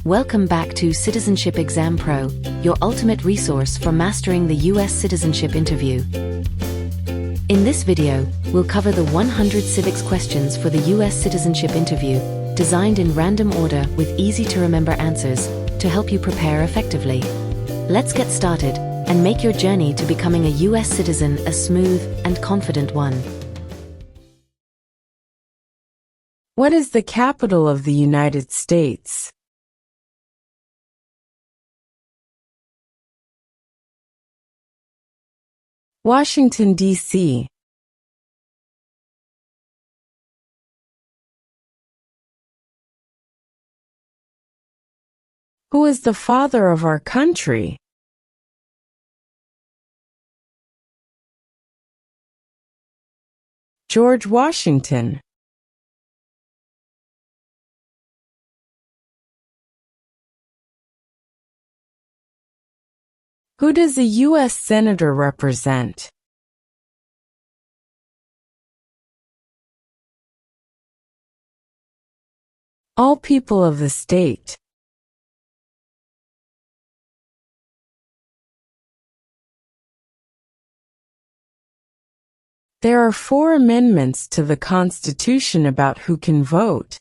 Welcome back to Citizenship Exam Pro, your ultimate resource for mastering the US Citizenship Interview. In this video, we'll cover the 100 civics questions for the US Citizenship Interview, designed in random order with easy-to-remember answers to help you prepare effectively. Let's get started and make your journey to becoming a US citizen a smooth and confident one. What is the capital of the United States? Washington, D.C. Who is the father of our country? George Washington. Who does a U.S. Senator represent? All people of the state. There are 4 amendments to the Constitution about who can vote.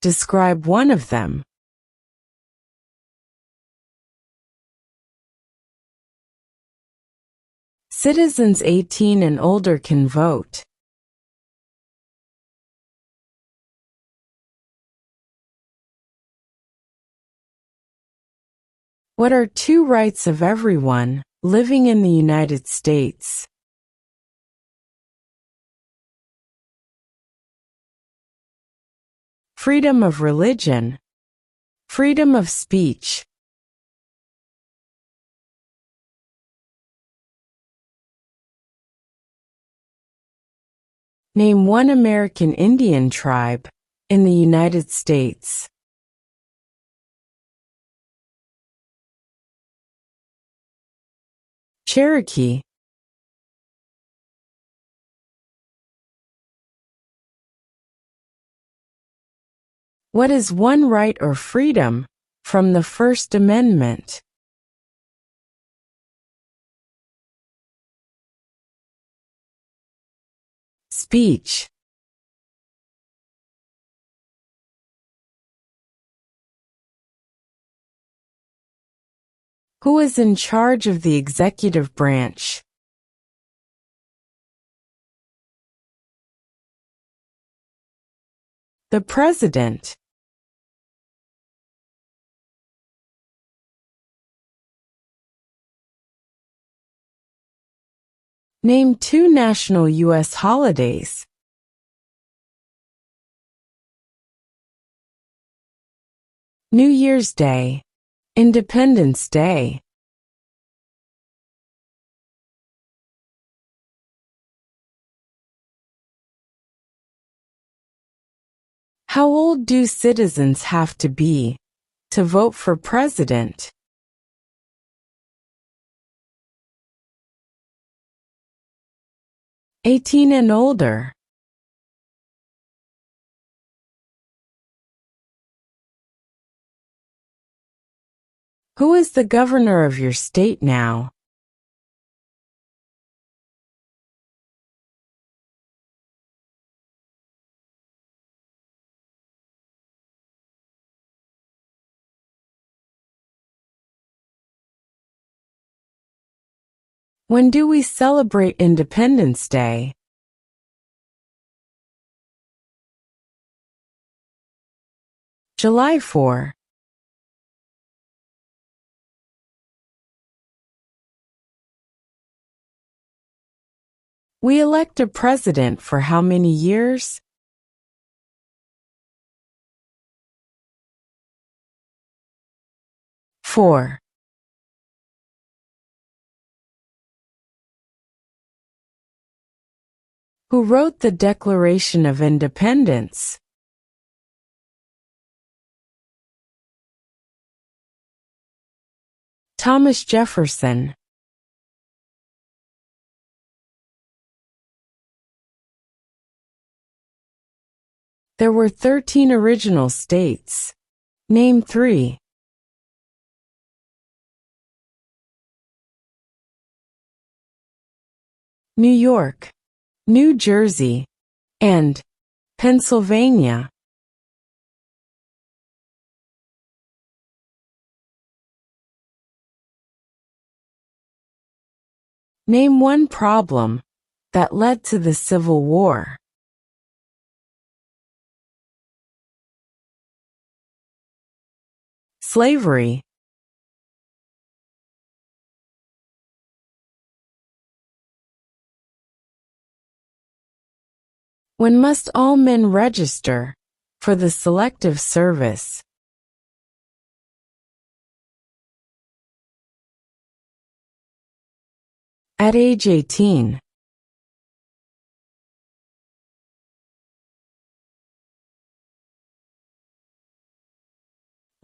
Describe one of them. Citizens 18 and older can vote. What are 2 rights of everyone living in the United States? Freedom of religion. Freedom of speech. Name one American Indian tribe in the United States. Cherokee. What is one right or freedom from the First Amendment? Speech. Who is in charge of the executive branch? The President. Name 2 national U.S. holidays. New Year's Day. Independence Day. How old do citizens have to be to vote for president? 18 and older. Who is the governor of your state now? When do we celebrate Independence Day? July 4. We elect a president for how many years? 4. Who wrote the Declaration of Independence? Thomas Jefferson. There were 13 original states. Name 3. New York, New Jersey, and Pennsylvania. Name one problem that led to the Civil War. Slavery. When must all men register for the Selective Service? At age 18.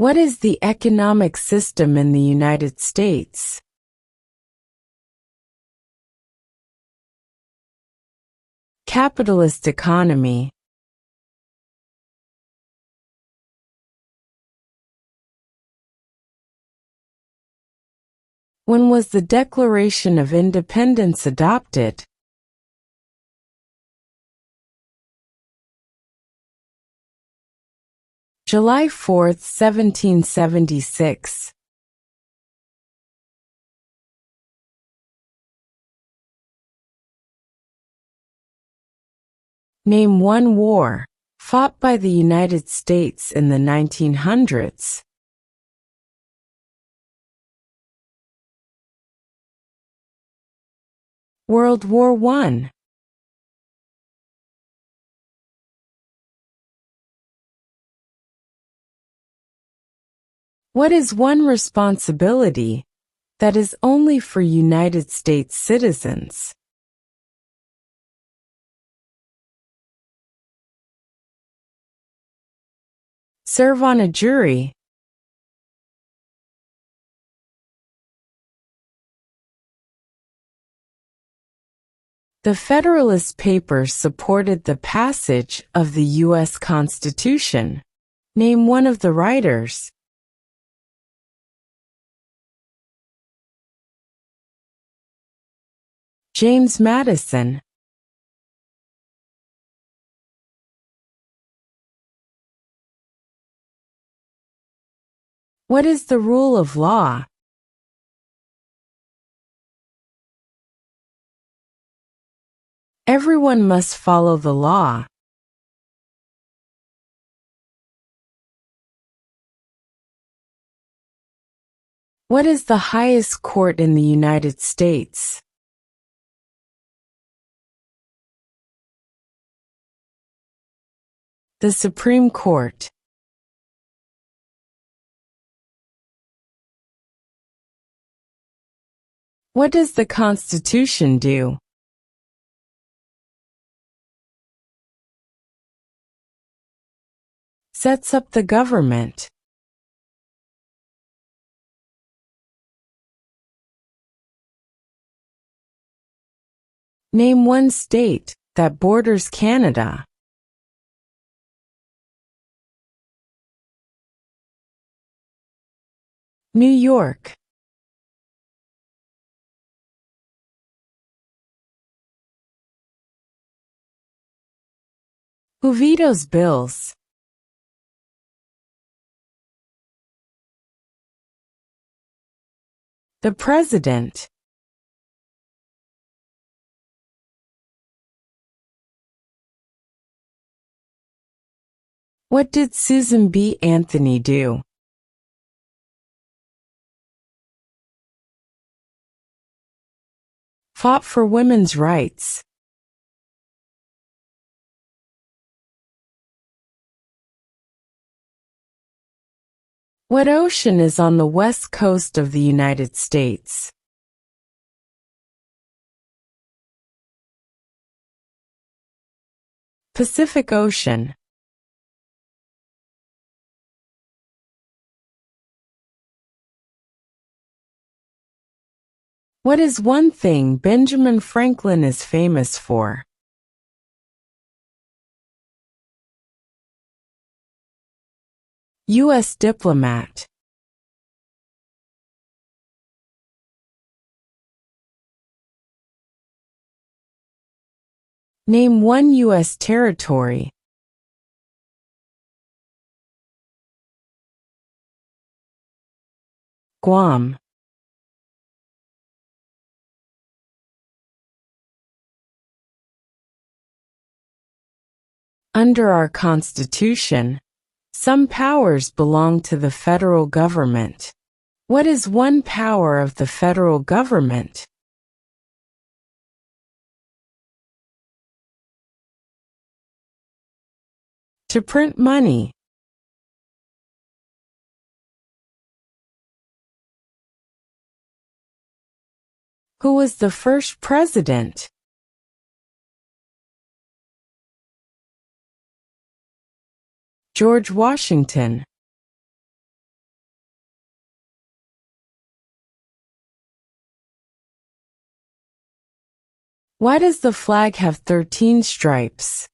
What is the economic system in the United States? Capitalist economy. When was the Declaration of Independence adopted? July 4, 1776. Name one war fought by the United States in the 1900s. World War I. What is one responsibility that is only for United States citizens? Serve on a jury. The Federalist Papers supported the passage of the U.S. Constitution. Name one of the writers. James Madison. What is the rule of law? Everyone must follow the law. What is the highest court in the United States? The Supreme Court. What does the Constitution do? Sets up the government. Name one state that borders Canada. New York. Who vetoes bills? The President. What did Susan B. Anthony do? Fought for women's rights. What ocean is on the west coast of the United States? Pacific Ocean. What is one thing Benjamin Franklin is famous for? U.S. diplomat. Name one U.S. territory. Guam. Under our Constitution, some powers belong to the federal government. What is one power of the federal government? To print money. Who was the first president? George Washington. Why does the flag have 13 stripes?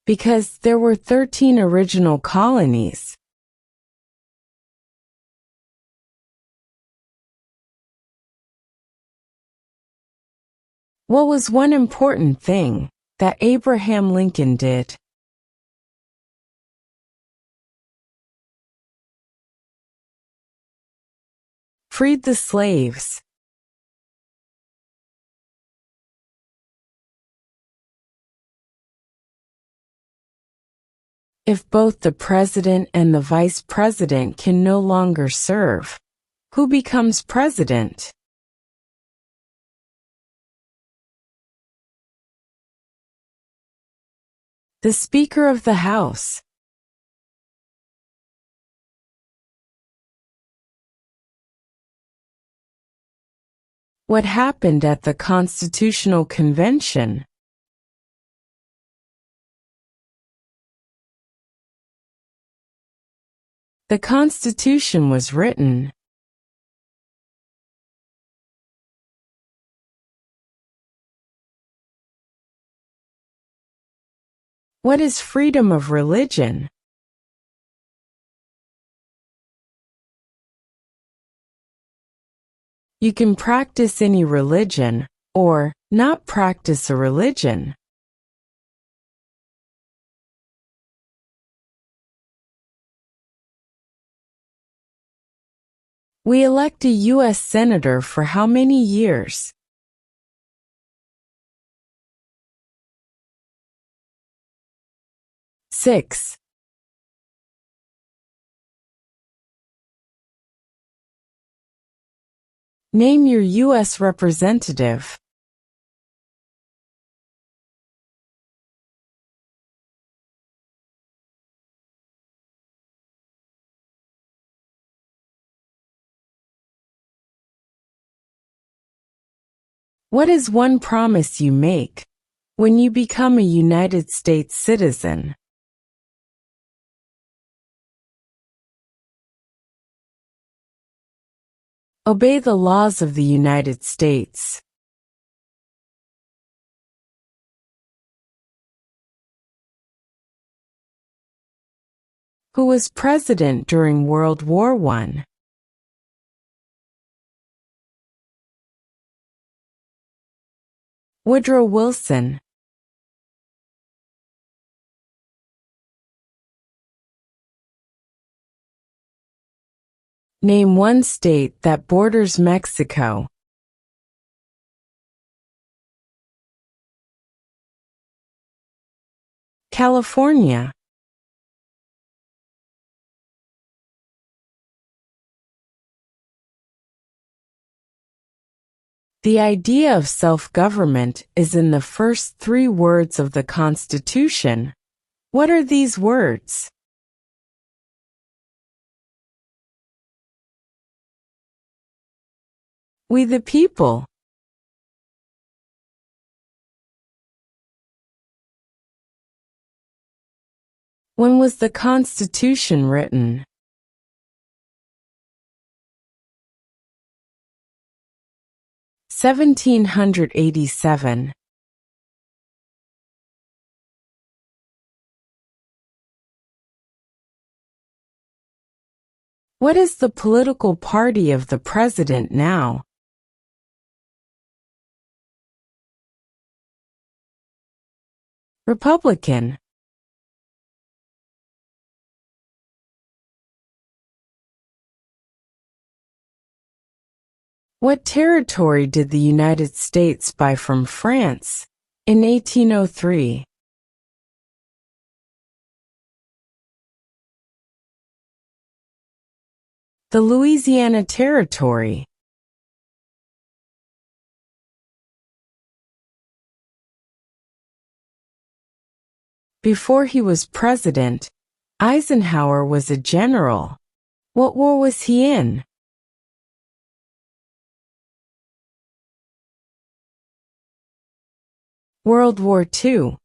Because there were 13 original colonies. What was one important thing that Abraham Lincoln did? Freed the slaves. If both the president and the vice president can no longer serve, who becomes president? The Speaker of the House. What happened at the Constitutional Convention? The Constitution was written. What is freedom of religion? You can practice any religion, or not practice a religion. We elect a U.S. Senator for how many years? 6. Name your U.S. representative. What is one promise you make when you become a United States citizen? Obey the laws of the United States. Who was president during World War I? Woodrow Wilson. Name one state that borders Mexico. California. The idea of self-government is in the first 3 words of the Constitution. What are these words? We the people. When was the Constitution written? 1787. What is the political party of the president now? Republican. What territory did the United States buy from France in 1803? The Louisiana Territory. Before he was president, Eisenhower was a general. What war was he in? World War II.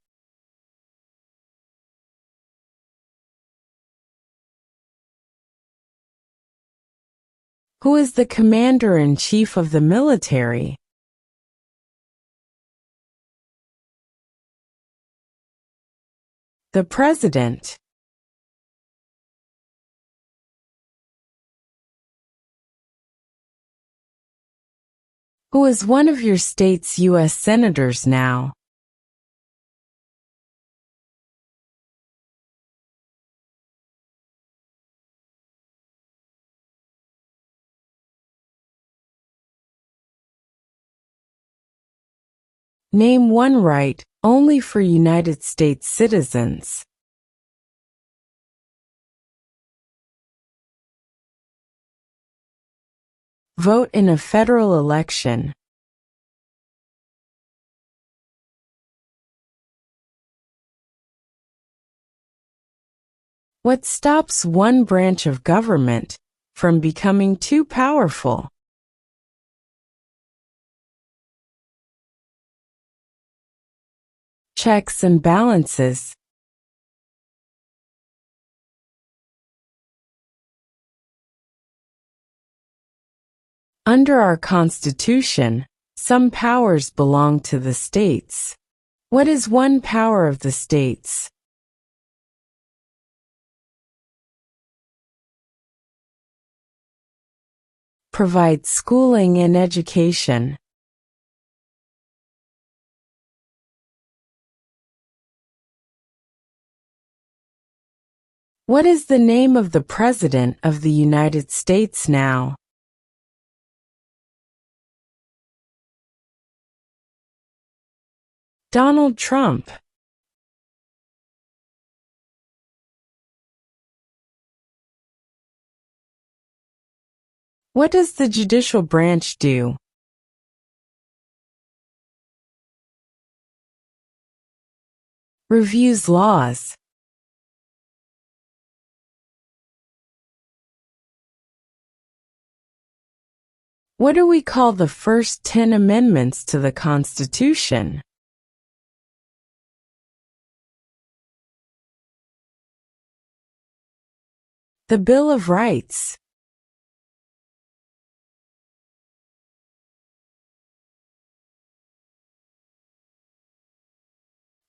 Who is the commander-in-chief of the military? The president. Who is one of your state's U.S. senators now? Name one right only for United States citizens. Vote in a federal election. What stops one branch of government from becoming too powerful? Checks and balances. Under our Constitution, some powers belong to the states. What is one power of the states? Provide schooling and education. What is the name of the President of the United States now? Donald Trump. What does the judicial branch do? Reviews laws. What do we call the first 10 amendments to the Constitution? The Bill of Rights.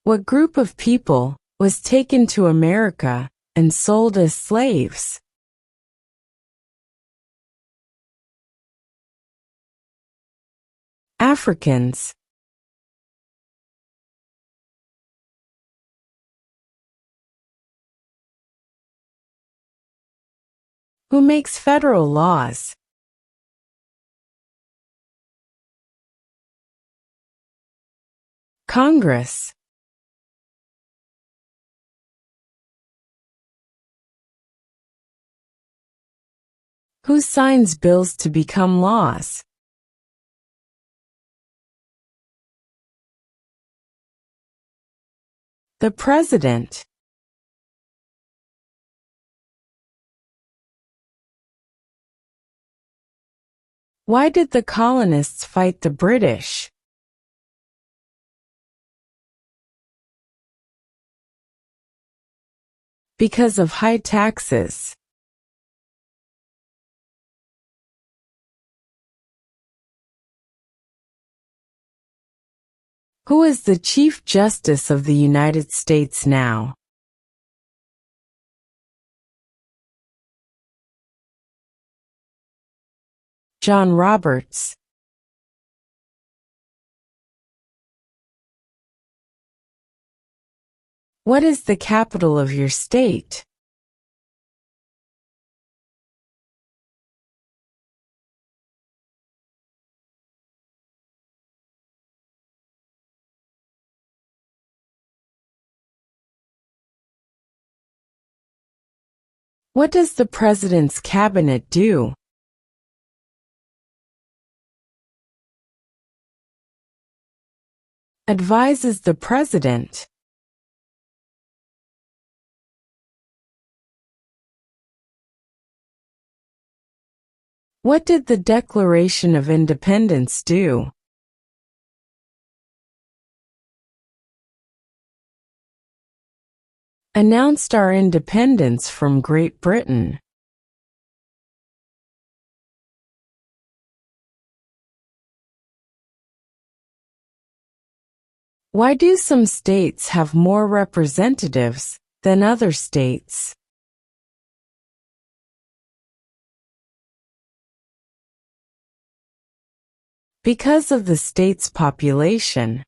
What group of people was taken to America and sold as slaves? Africans. Who makes federal laws? Congress. Who signs bills to become laws? The President. Why did the colonists fight the British? Because of high taxes. Who is the Chief Justice of the United States now? John Roberts. What is the capital of your state? What does the President's Cabinet do? Advises the President. What did the Declaration of Independence do? Announced our independence from Great Britain. Why do some states have more representatives than other states? Because of the state's population.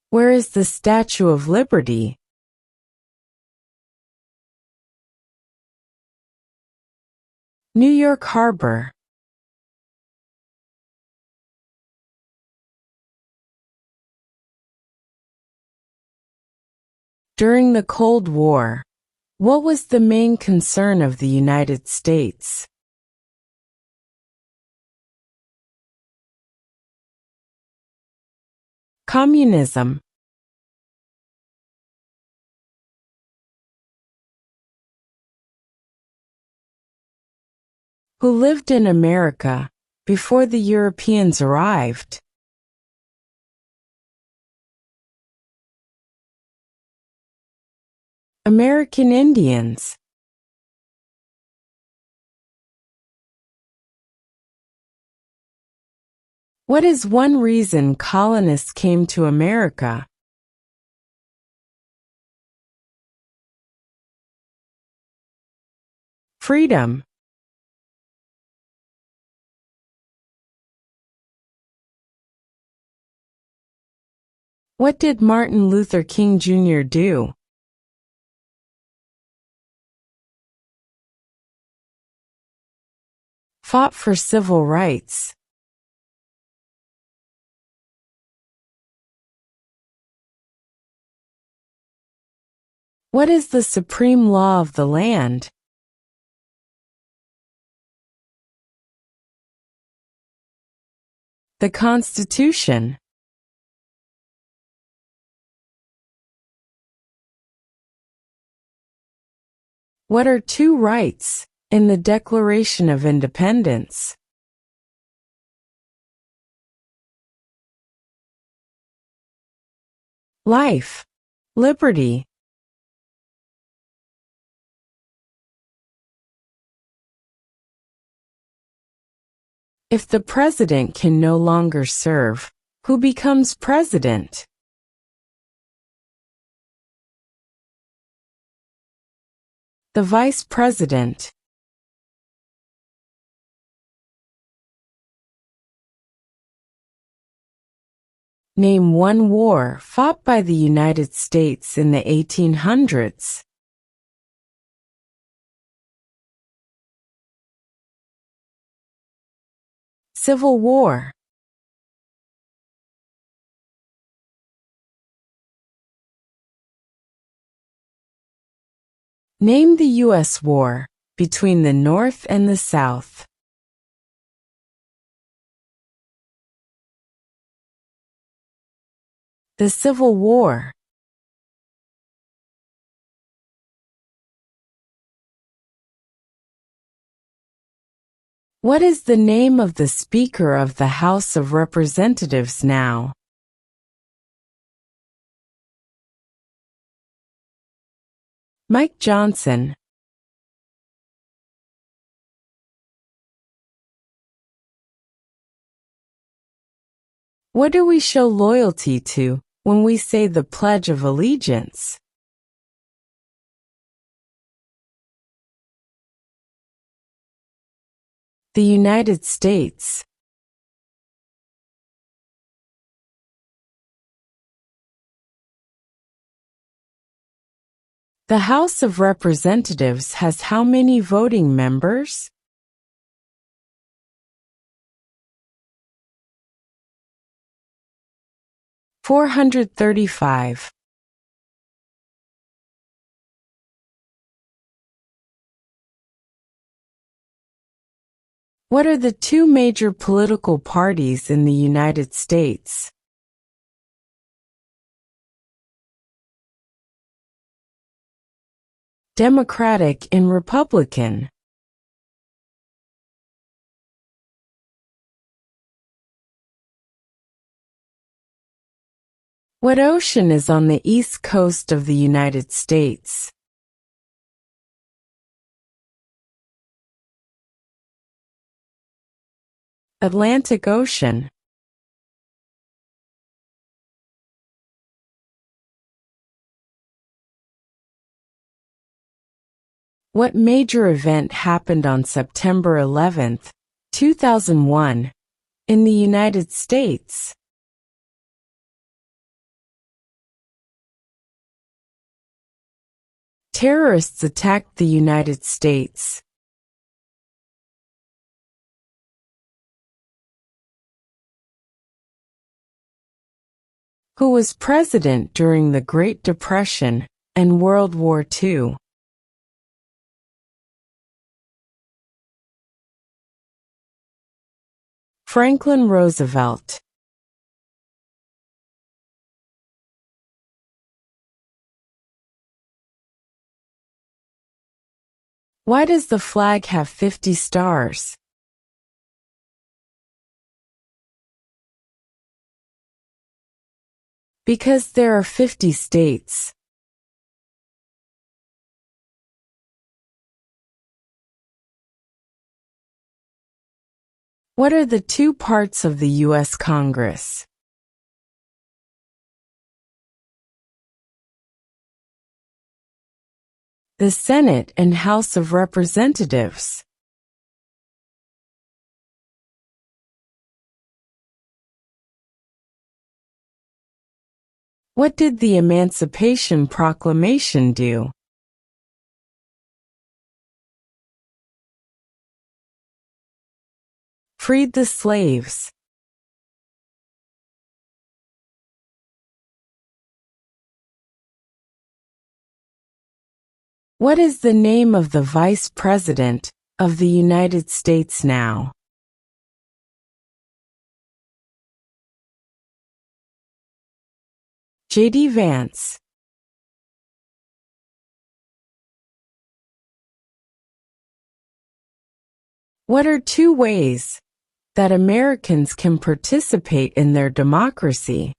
Where is the Statue of Liberty? New York Harbor. During the Cold War, what was the main concern of the United States? Communism. Who lived in America before the Europeans arrived? American Indians. What is one reason colonists came to America? Freedom. What did Martin Luther King Jr. do? Fought for civil rights. What is the supreme law of the land? The Constitution. What are two rights in the Declaration of Independence? Life, liberty. If the president can no longer serve, who becomes president? The vice president. Name one war fought by the United States in the 1800s. Civil War. Name the U.S. war between the North and the South. The Civil War. What is the name of the Speaker of the House of Representatives now? Mike Johnson. What do we show loyalty to when we say the Pledge of Allegiance? The United States. The House of Representatives has how many voting members? (435). What are the two major political parties in the United States? Democratic and Republican. What ocean is on the east coast of the United States? Atlantic Ocean. What major event happened on September 11, 2001, in the United States? Terrorists attacked the United States. Who was president during the Great Depression and World War II? Franklin Roosevelt. Why does the flag have 50 stars? Because there are 50 states. What are the two parts of the U.S. Congress? The Senate and House of Representatives. What did the Emancipation Proclamation do? Freed the slaves. What is the name of the Vice President of the United States now? J.D. Vance. What are two ways that Americans can participate in their democracy?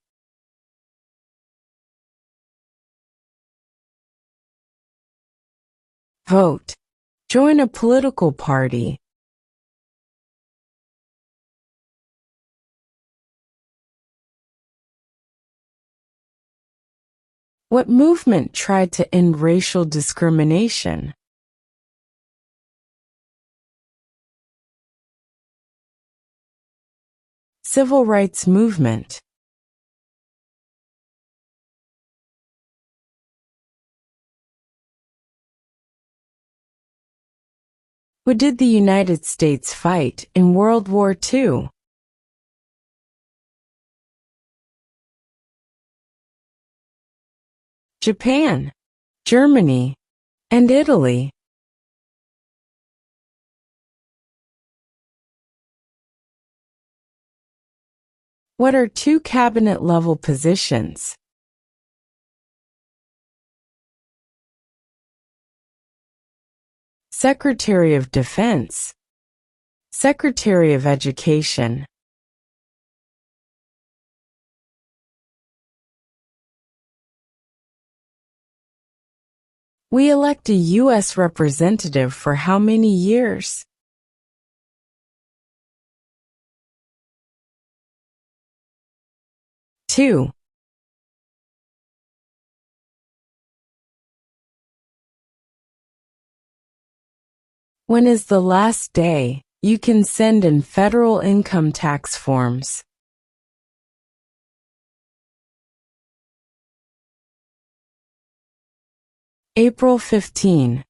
Vote. Join a political party. What movement tried to end racial discrimination? Civil rights movement. Who did the United States fight in World War II? Japan, Germany, and Italy. What are two cabinet-level positions? Secretary of Defense, Secretary of Education. We elect a U.S. representative for how many years? 2. When is the last day you can send in federal income tax forms? April 15.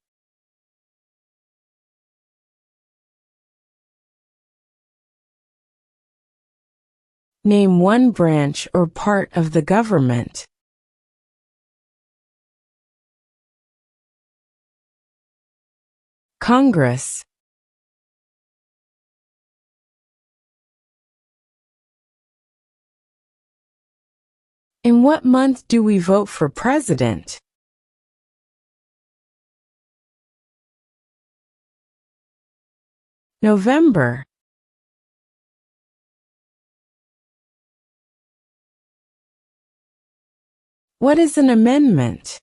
Name one branch or part of the government. Congress. In what month do we vote for president? November. What is an amendment?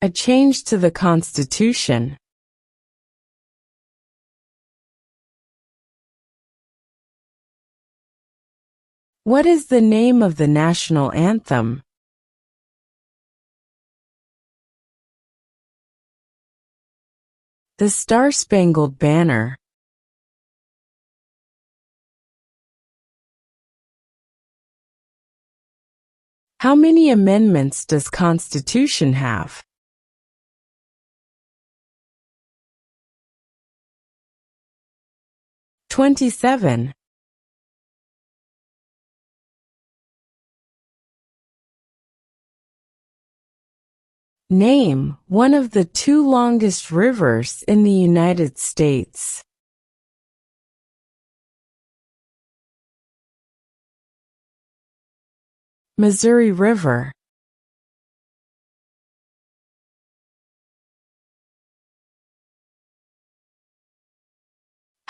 A change to the Constitution. What is the name of the national anthem? The Star-Spangled Banner. How many amendments does Constitution have? 27. Name one of the two longest rivers in the United States. Missouri River.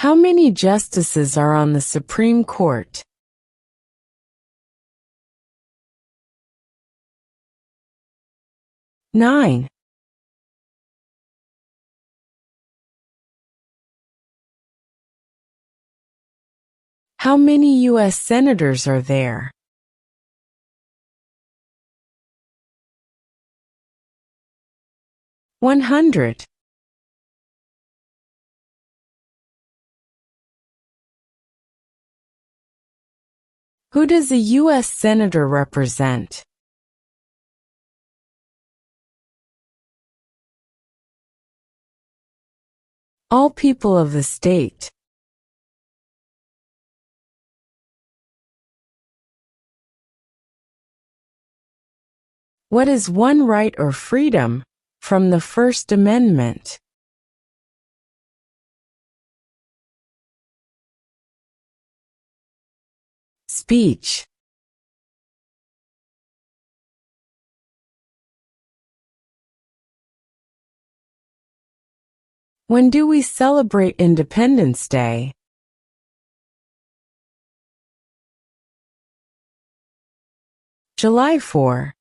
How many justices are on the Supreme Court? 9. How many U.S. senators are there? 100. Who does a U.S. senator represent? All people of the state. What is one right or freedom from the First Amendment? Speech. When do we celebrate Independence Day? July 4.